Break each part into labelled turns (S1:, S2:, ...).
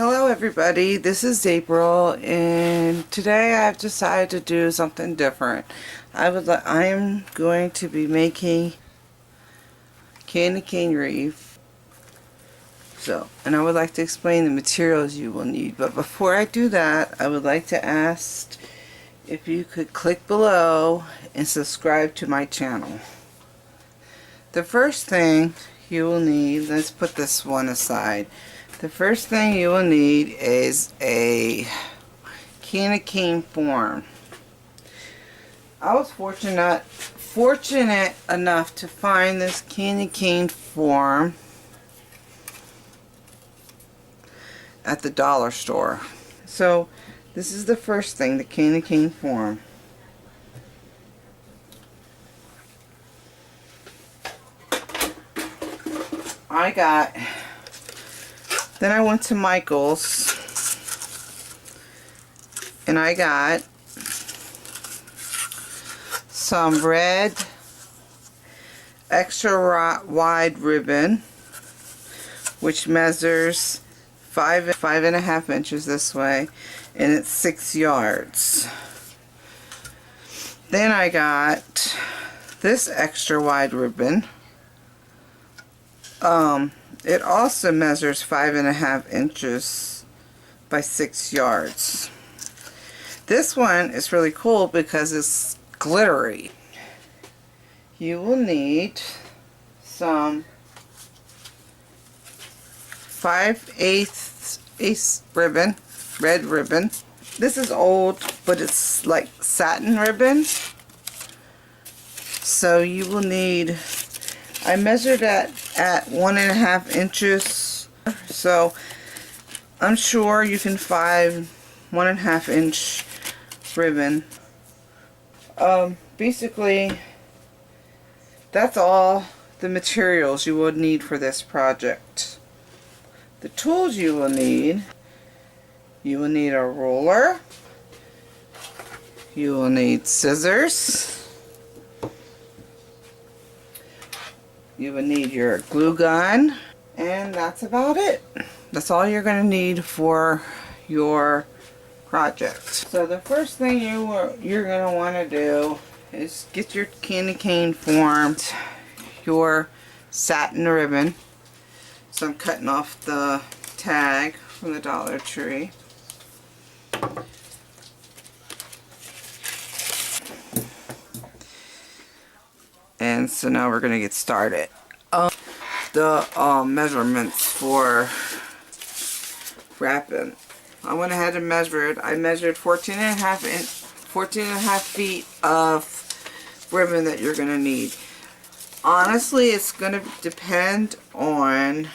S1: Hello everybody, this is April and today I've decided to do something different. I am going to be making candy cane wreath. And I would like to explain the materials you will need, but before I do that, I would like to ask if you could click below and subscribe to my channel. The first thing you will need, let's put this one aside. The first thing you will need is a candy cane form. I was fortunate enough to find this candy cane form at the dollar store. So this is the first thing, the candy cane form. Then I went to Michael's and I got some red extra wide ribbon, which measures 5.5 inches this way, and it's 6 yards. Then I got this extra wide ribbon. It also measures 5.5 inches by 6 yards. This one is really cool because it's glittery. You will need some 5/8 ribbon, red ribbon. This is old, but it's like satin ribbon. So you will need, I measured at 1.5 inches, so I'm sure you can find 1.5 inch ribbon. Basically, that's all the materials you would need for this project. The tools you will need a ruler, you will need scissors, you will need your glue gun, and that's about it. That's all you're going to need for your project. So the first thing you're going to want to do is get your candy cane formed, your satin ribbon. So I'm cutting off the tag from the Dollar Tree. And so now we're going to get started. The measurements for wrapping. I went ahead and measured. I measured 14.5 feet of ribbon that you're going to need. Honestly, it's going to depend on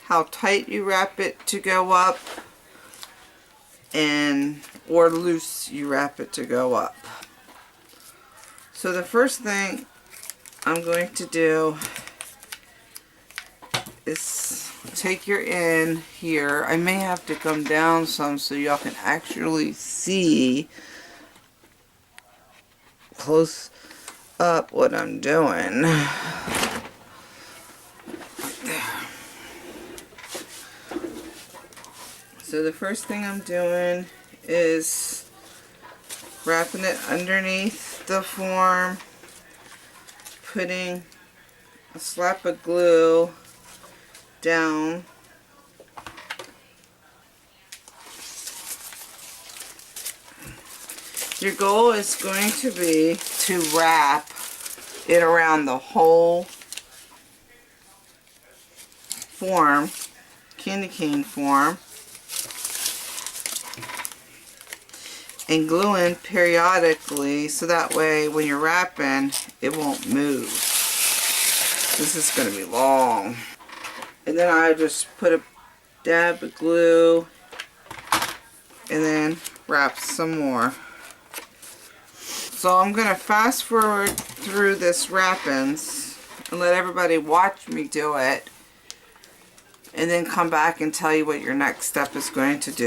S1: how tight you wrap it to go up or loose you wrap it to go up. So the first thing I'm going to do is take your end here. I may have to come down some so y'all can actually see close up what I'm doing. So the first thing I'm doing is wrapping it underneath the form, putting a slap of glue down, your goal is going to be to wrap it around the whole form, candy cane form, and glue in periodically so that way when you're wrapping it won't move. This is going to be long. And then I just put a dab of glue and then wrap some more. So I'm going to fast forward through this wrappings and let everybody watch me do it, and then come back and tell you what your next step is going to do.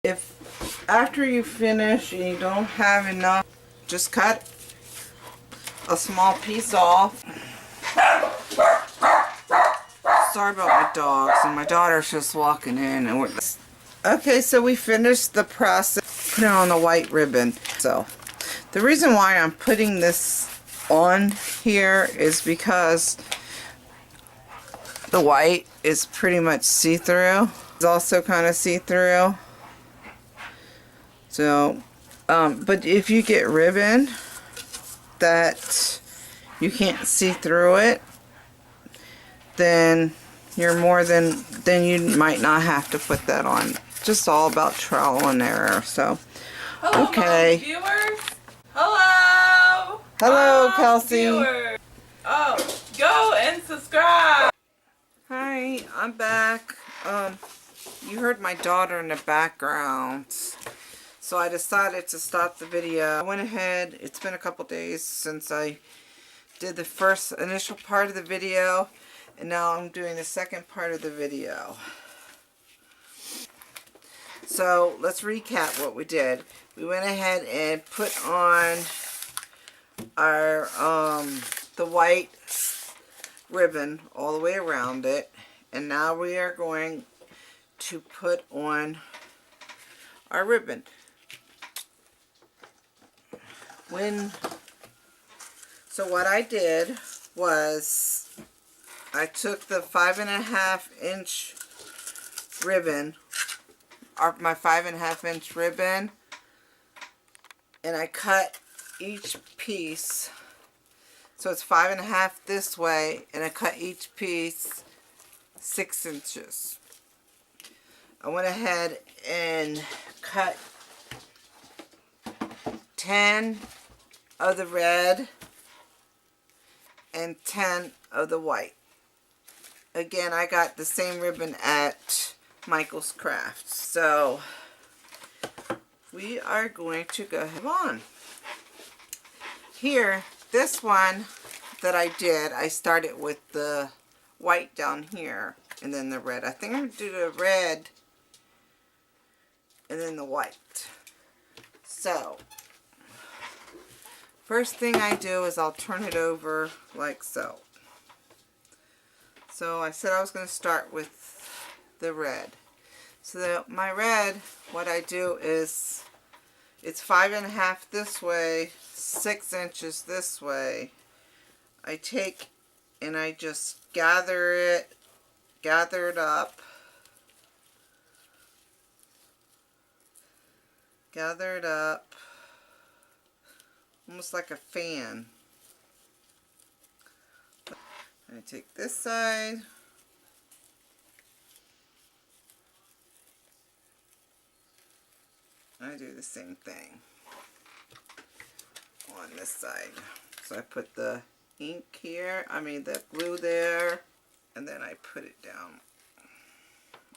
S1: If after you finish and you don't have enough, just cut a small piece off. Sorry about my dogs, and my daughter's just walking in. And okay, so we finished the process. Put it on the white ribbon. So the reason why I'm putting this on here is because the white is pretty much see-through. It's also kind of see-through. So, but if you get ribbon that you can't see through it, then then you might not have to put that on. Just all about trial and error. So,
S2: hello,
S1: okay.
S2: viewers. Hello.
S1: Hello, Kelsey.
S2: Viewers. Oh, go and subscribe.
S1: Hi, I'm back. You heard my daughter in the background. So I decided to stop the video. I went ahead, it's been a couple days since I did the first initial part of the video, and now I'm doing the second part of the video. So let's recap what we did. We went ahead and put on our the white ribbon all the way around it, and now we are going to put on our ribbon. So what I did was I took the 5.5 inch ribbon, or my 5.5 inch ribbon, and I cut each piece. So it's 5.5 this way, and I cut each piece 6 inches. I went ahead and cut 10 of the red and 10 of the white. Again, I got the same ribbon at Michael's Crafts. So we are going to go ahead on. Here, this one that I did, I started with the white down here and then the red. I think I'm going to do the red and then the white. So first thing I do is I'll turn it over like so. So I said I was going to start with the red. So my red, what I do is, it's 5.5 this way, 6 inches this way. I take and I just gather it up. Gather it up. Almost like a fan. I take this side. I do the same thing on this side. So I put the ink here, the glue there, and then I put it down.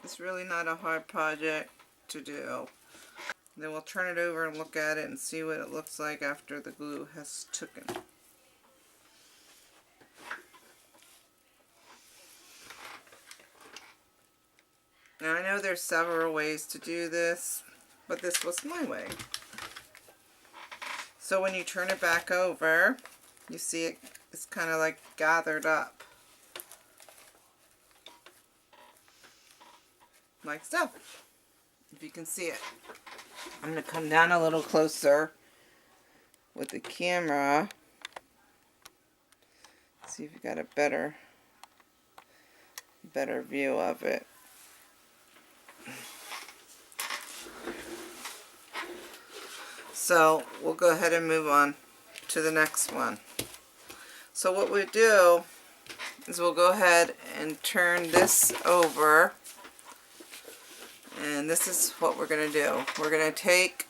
S1: It's really not a hard project to do. Then we'll turn it over and look at it and see what it looks like after the glue has taken. Now I know there's several ways to do this, but this was my way. So when you turn it back over, you see it's kind of like gathered up. Like so. If you can see it. I'm going to come down a little closer with the camera. See if you got a better view of it. So we'll go ahead and move on to the next one. So what we do is we'll go ahead and turn this over. And this is what we're going to do. We're going to take,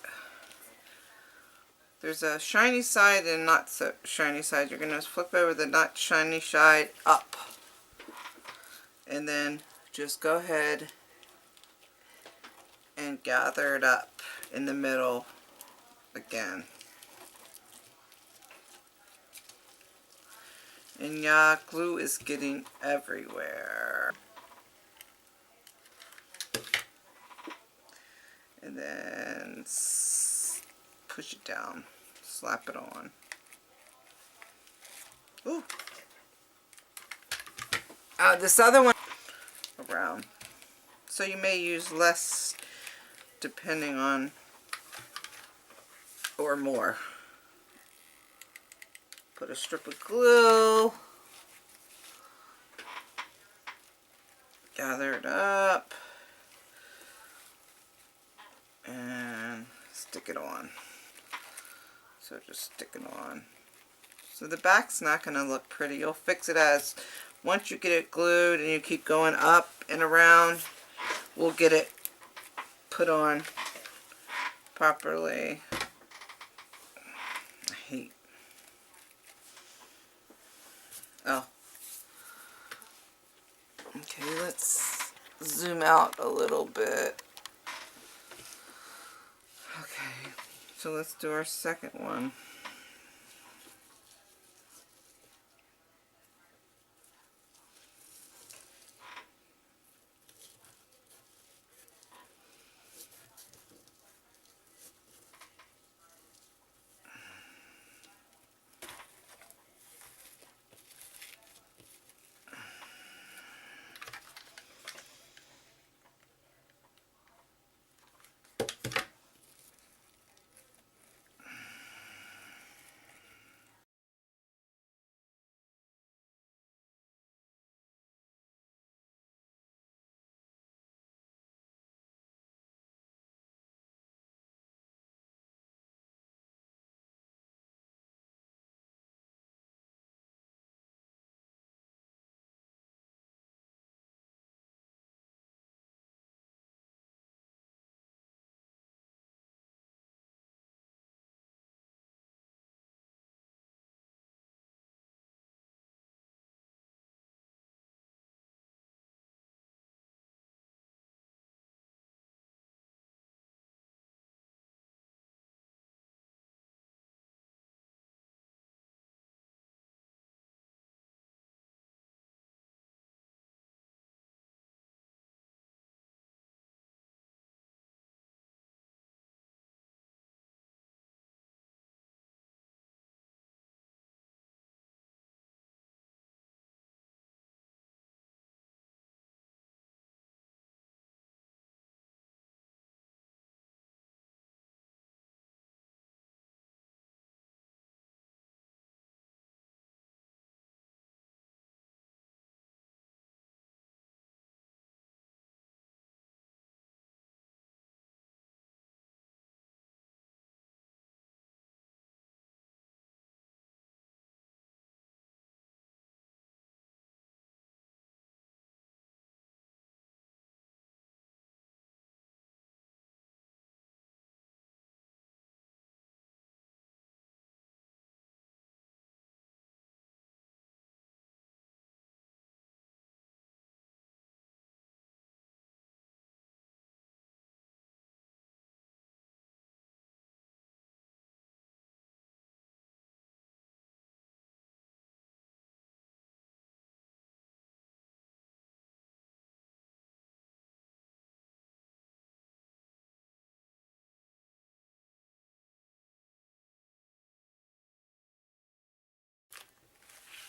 S1: there's a shiny side and not so shiny side. You're going to flip over the not shiny side up. And then just go ahead and gather it up in the middle again. And yeah, glue is getting everywhere. and then push it down, slap it on. Ooh. This other one around, so you may use less depending on, or more. Put a strip of glue, gather it up, and stick it on. So just stick it on. So the back's not going to look pretty. You'll fix it as, once you get it glued and you keep going up and around, we'll get it put on properly. I hate. Oh. Okay, let's zoom out a little bit. Okay, so let's do our second one.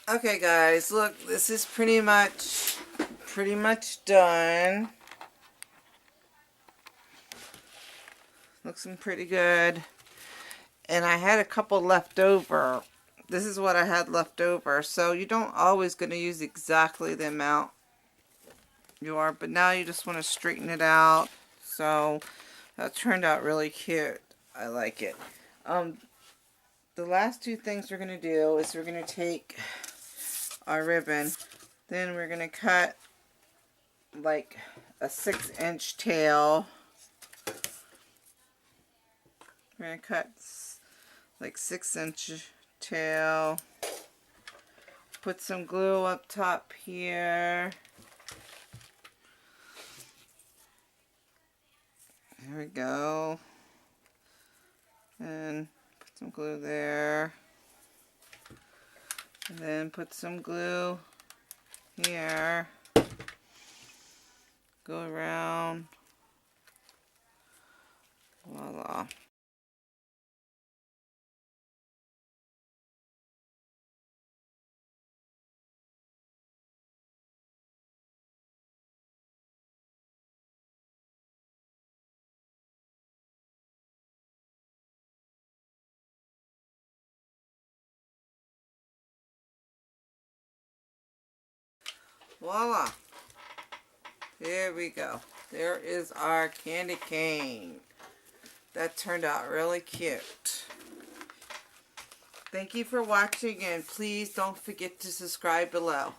S1: Okay guys, look, this is pretty much done. Looks pretty good. And I had a couple left over. This is what I had left over. So you don't always going to use exactly the amount you are, but now you just want to straighten it out. So that turned out really cute. I like it. The last two things we're going to do is we're going to take our ribbon, then we're going to cut like a 6-inch tail. We're going to cut like 6-inch tail, put some glue up top here. There we go. And put some glue there. And then put some glue here. Go around Voila. Voila. There we go. There is our candy cane. That turned out really cute. Thank you for watching, and please don't forget to subscribe below.